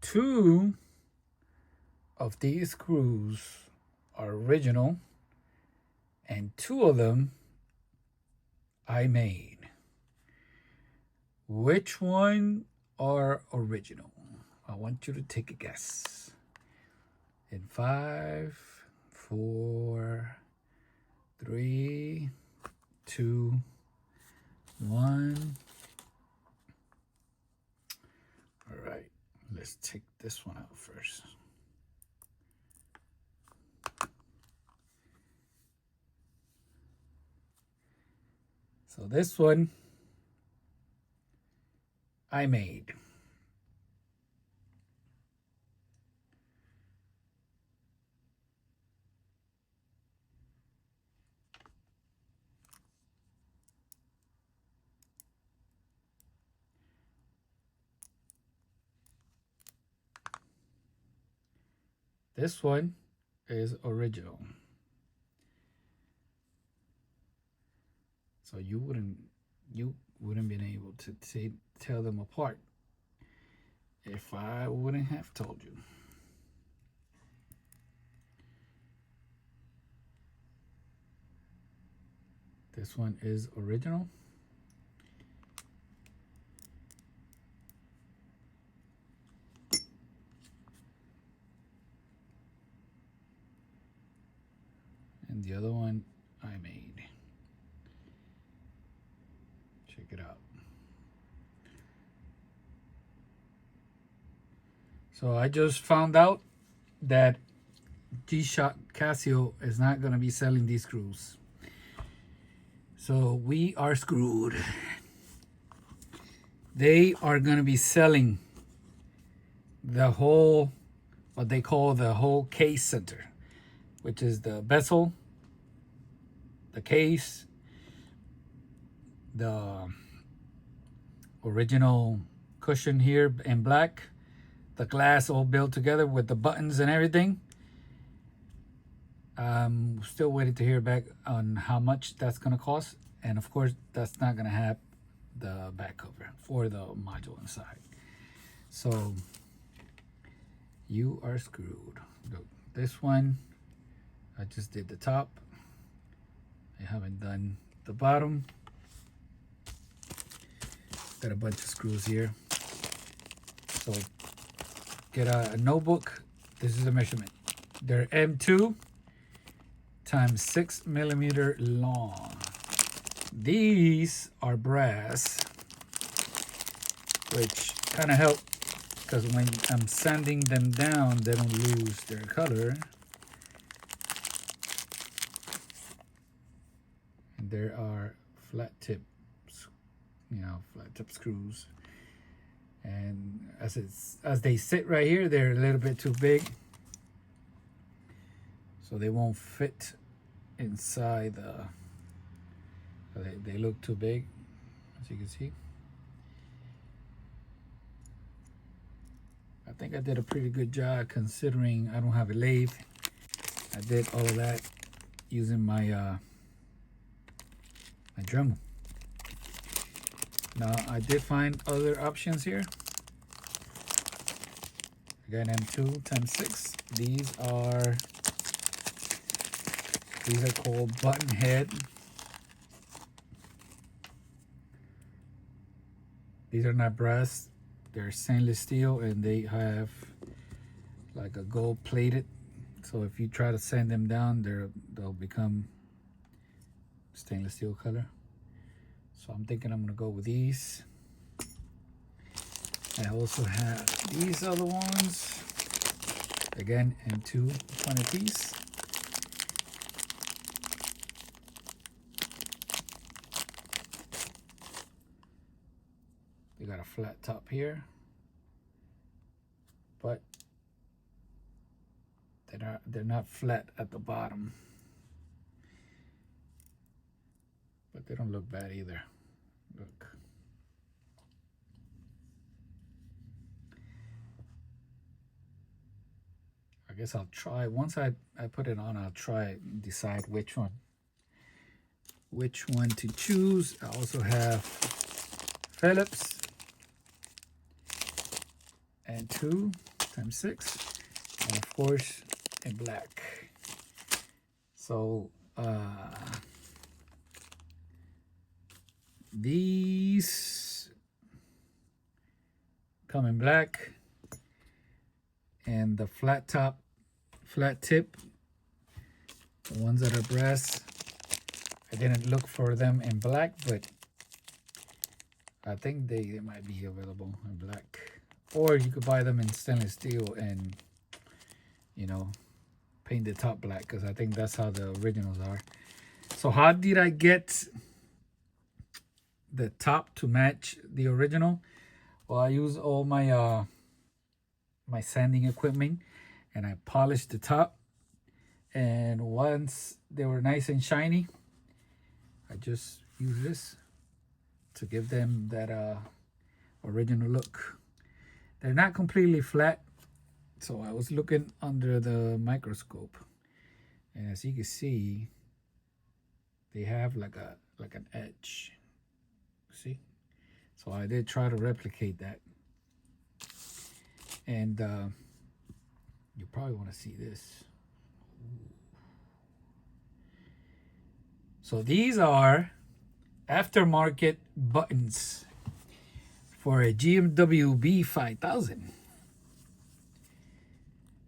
2 of these screws are original and 2 of them I made. Which one are original? I want you to take a guess. In 5, 4, 3, 2, 1. All right, let's take this one out first. So this one I made. This one is original. So you wouldn't been able to tell them apart if I wouldn't have told you. This one is original. And the other one I made. Check it out. So I just found out that G-Shock Casio is not going to be selling these screws. So we are screwed. They are going to be selling the whole, what they call the whole case center, which is the bezel, the case, the original cushion here in black, the glass all built together with the buttons and everything. I'm still waiting to hear back on how much that's going to cost. And of course, that's not going to have the back cover for the module inside. So you are screwed. Look, this one, I just did the top. I haven't done the bottom. Got a bunch of screws here. So get a notebook. This is the measurement. They're M2 times 6 millimeter long. These are brass, which kind of help because when I'm sanding them down, they don't lose their color. And there are flat tip, flat tip screws. And as they sit right here, they're a little bit too big, so they won't fit inside the. They look too big, as you can see. I think I did a pretty good job considering I don't have a lathe. I did all of that using my my Dremel. Now I did find other options here. Again, M2 times 6. These are called button head. These are not brass, they're stainless steel, and they have like a gold plated. So if you try to sand them down, they'll become stainless steel color. So I'm thinking I'm gonna go with these. I also have these other ones. Again, M2 20 piece. They got a flat top here, but they're not flat at the bottom. But they don't look bad either. Look. I guess I'll try, once I put it on, I'll try and decide which one to choose. I also have Phillips and 2. times 6, and of course in black. So these come in black, and the flat tip, the ones that are brass, I didn't look for them in black, but I think they might be available in black. Or you could buy them in stainless steel and, you know, paint the top black, because I think that's how the originals are. So how did I get the top to match the original? Well, I use all my my sanding equipment, and I polished the top. And once they were nice and shiny, I just use this to give them that original look. They're not completely flat, so I was looking under the microscope, and as you can see, they have like an edge. See? So I did try to replicate that, and you probably want to see this. So these are aftermarket buttons for a GMW B5000.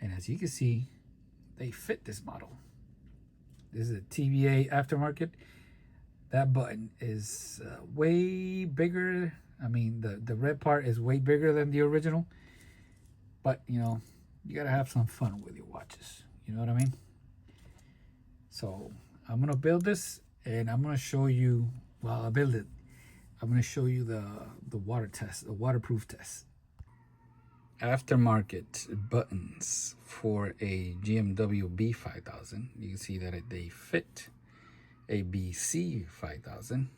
And as you can see, they fit this model. This is a TBA aftermarket. That button is way bigger. I mean, the red part is way bigger than the original. But, you know, you gotta have some fun with your watches. You know what I mean? So I'm gonna build this, and I'm gonna show you, while I build it, I'm gonna show you the water test, the waterproof test. Aftermarket buttons for a GMW B5000. You can see that they fit a BC 5000.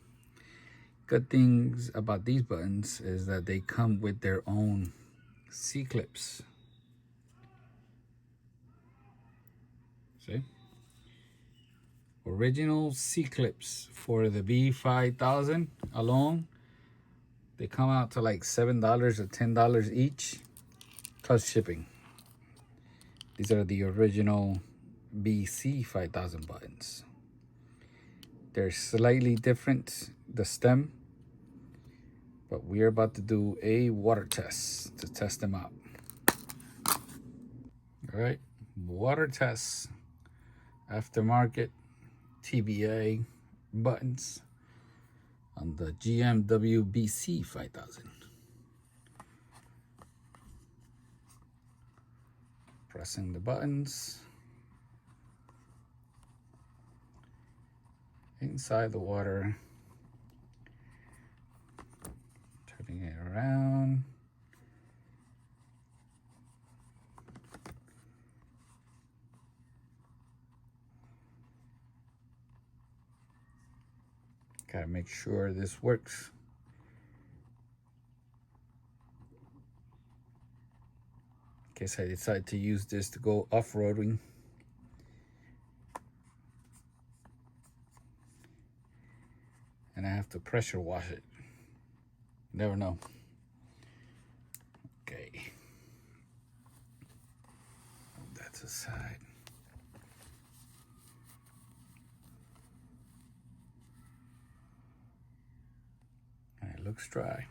Good things about these buttons is that they come with their own C-clips. See? Original C-clips for the B5000 alone. They come out to like $7 or $10 each, plus shipping. These are the original BC 5000 buttons. They're slightly different, the stem, but we're about to do a water test to test them out. All right, water test, aftermarket TBA buttons on the GMW BC 5000. Pressing the buttons inside the water, turning it around. Gotta make sure this works. In case I decide to use this to go off-roading. And I have to pressure wash it. Never know. Okay. Move that to the side. And it looks dry.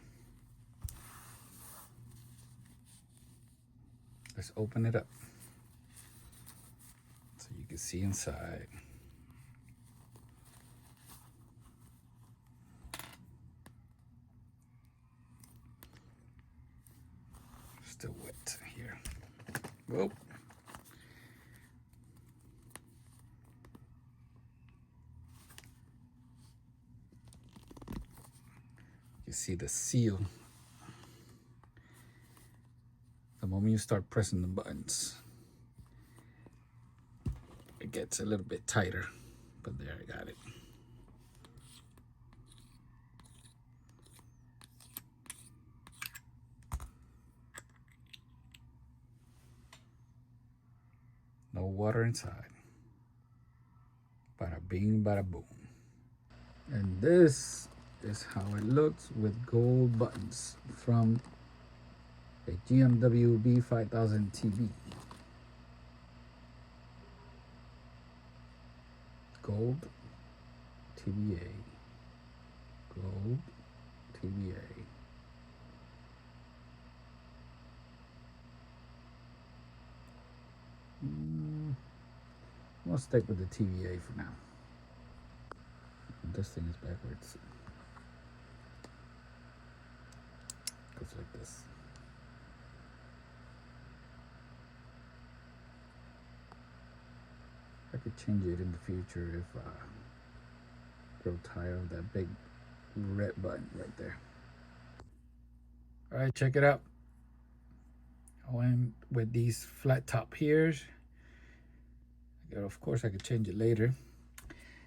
Let's open it up so you can see inside. Still wet here. Whoa. You see the seal. The moment you start pressing the buttons, it gets a little bit tighter, but there, I got it. No water inside. Bada bing, bada boom. And this is how it looks with gold buttons from a GMW B5000 TB. Gold TBA. Gold TBA. We'll stick with the TBA for now. This thing is backwards. Goes like this. I could change it in the future if I grow tired of that big red button right there. All right, check it out. I went with these flat top here. Of course, I could change it later.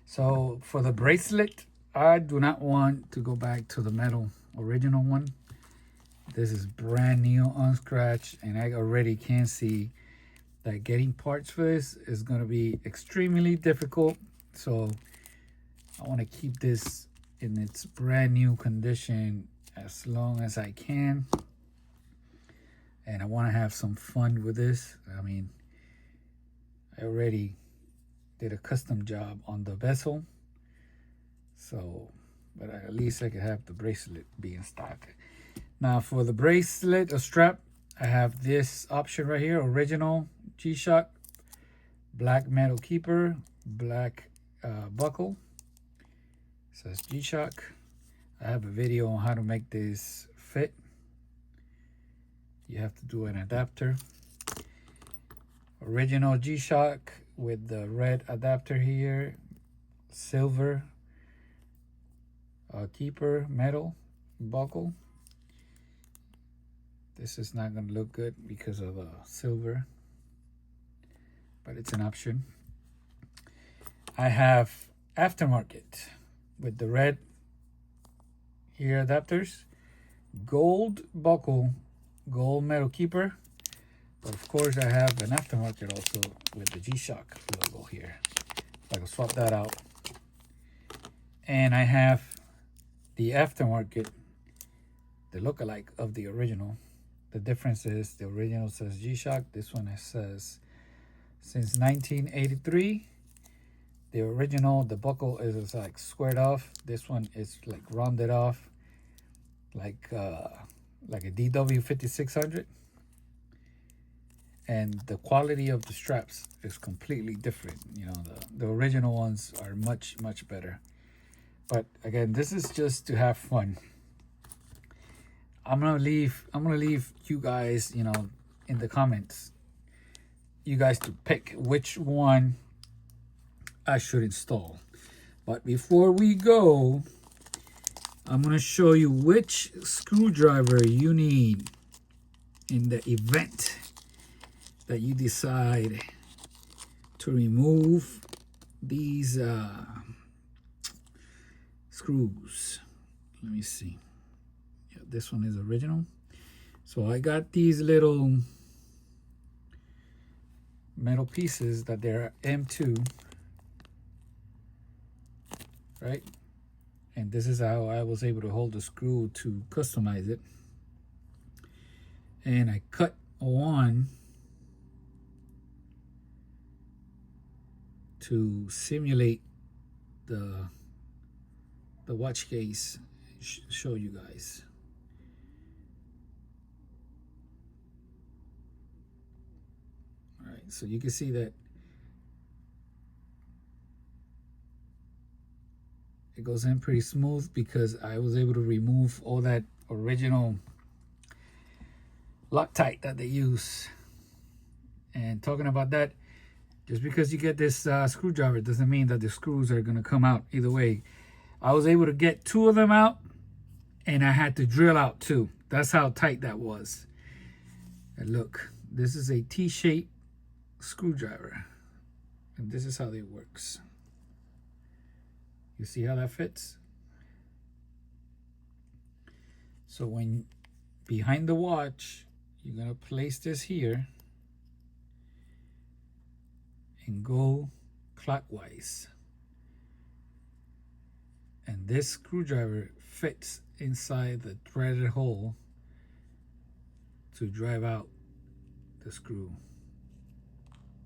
So for the bracelet, I do not want to go back to the metal original one. This is brand new, unscratched, and I already can see that getting parts for this is going to be extremely difficult. So I want to keep this in its brand new condition as long as I can. And I want to have some fun with this. I mean, I already did a custom job on the bezel. So, but at least I could have the bracelet be in stock. Now for the bracelet or strap, I have this option right here, original G-Shock, black metal keeper, black buckle. Says G-Shock. I have a video on how to make this fit. You have to do an adapter. Original G-Shock with the red adapter here, silver keeper metal buckle. This is not going to look good because of silver, but it's an option. I have aftermarket with the red ear adapters, gold buckle, gold metal keeper. But of course, I have an aftermarket also with the G-Shock logo here. So I can swap that out. And I have the aftermarket, the lookalike of the original. The difference is the original says G-Shock. This one says since 1983. The original, the buckle is like squared off. This one is like rounded off, like a DW 5600. And the quality of the straps is completely different. You know, the original ones are much better. But again, this is just to have fun. I'm gonna leave you guys, you know, in the comments, you guys to pick which one I should install. But before we go, I'm gonna show you which screwdriver you need in the event that you decide to remove these screws. Let me see. Yeah, this one is original. So I got these little metal pieces that they're M2, right? And this is how I was able to hold the screw to customize it. And I cut one to simulate the watch case, show you guys. All right, so you can see that it goes in pretty smooth because I was able to remove all that original Loctite that they use. And talking about that, just because you get this screwdriver doesn't mean that the screws are going to come out. Either way, I was able to get 2 of them out, and I had to drill out 2. That's how tight that was. And look, this is a T-shaped screwdriver, and this is how it works. You see how that fits? So when behind the watch, you're going to place this here and go clockwise. And this screwdriver fits inside the threaded hole to drive out the screw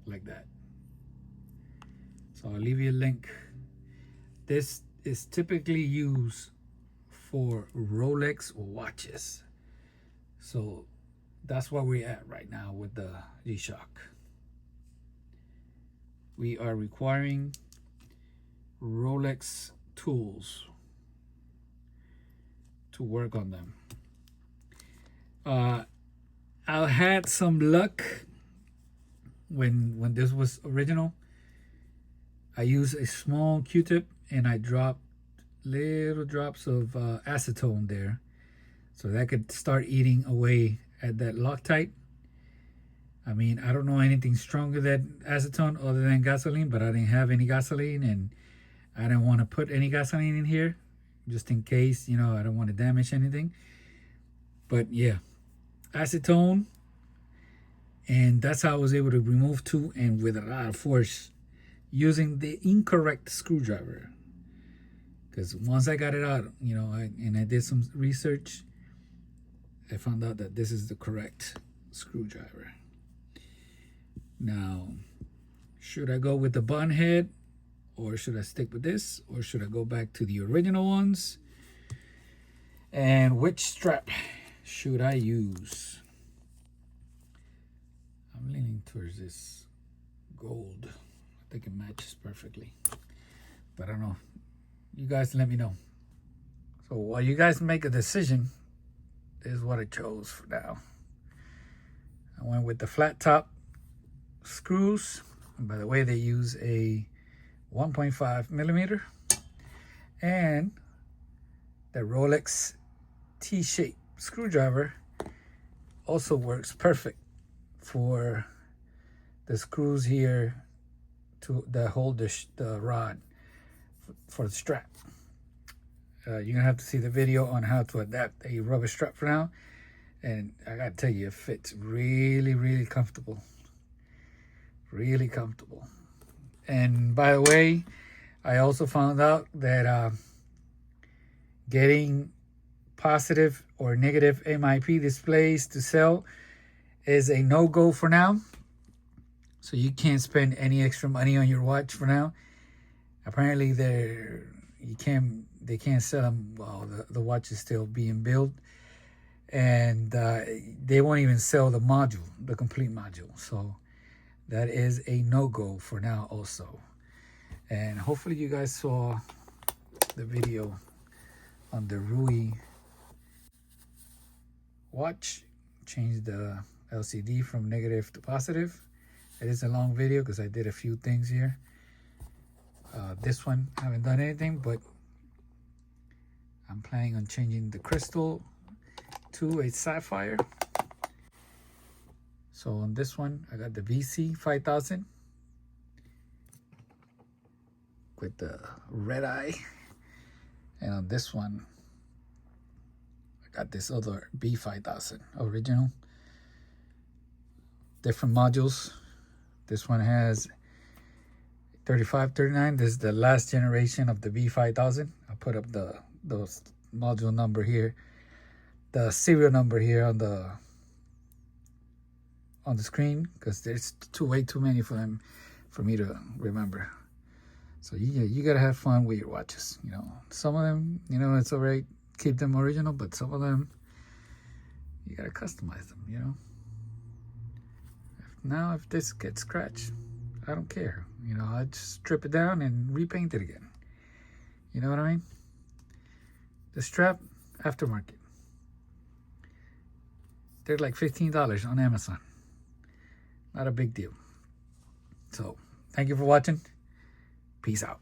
like that. So I'll leave you a link. This is typically used for Rolex watches. So that's where we're at right now with the G-Shock. We are requiring Rolex tools to work on them. I had some luck when this was original. I used a small Q-tip and I dropped little drops of acetone there, so that could start eating away at that Loctite. I mean, I don't know anything stronger than acetone other than gasoline, but I didn't have any gasoline and I didn't want to put any gasoline in here just in case, you know, I don't want to damage anything. But yeah, acetone, and that's how I was able to remove two, and with a lot of force, using the incorrect screwdriver. Because once I got it out, you know, I did some research, I found out that this is the correct screwdriver. Now, should I go with the button head, or should I stick with this, or should I go back to the original ones? And which strap should I use? I'm leaning towards this gold. I think it matches perfectly, but I don't know. You guys let me know. So while you guys make a decision, this is what I chose for now. I went with the flat top screws. And by the way, they use a 1.5 millimeter, and the Rolex T-shape screwdriver also works perfect for the screws here that hold the rod for the strap. You're gonna have to see the video on how to adapt a rubber strap for now, and I gotta tell you, it fits really comfortable, really comfortable. And by the way, I also found out that getting positive or negative MIP displays to sell is a no-go for now. So you can't spend any extra money on your watch for now. Apparently they can't sell them while the watch is still being built, and they won't even sell the module, the complete module. So that is a no-go for now also. And hopefully you guys saw the video on the Rui watch. Change the LCD from negative to positive. It is a long video because I did a few things here. This one I haven't done anything, but I'm planning on changing the crystal to a sapphire. So on this one, I got the VC 5000 with the red eye. And on this one, I got this other B5000 original. Different modules. This one has 3539. This is the last generation of the B5000. I'll put up those module number here, the serial number here on the screen, because there's way too many for me to remember. So you gotta have fun with your watches. You know, some of them, you know, it's alright, keep them original, but some of them you gotta customize them. You know. Now if this gets scratched, I don't care. You know, I just strip it down and repaint it again. You know what I mean? The strap, aftermarket. They're like $15 on Amazon. Not a big deal. So, thank you for watching. Peace out.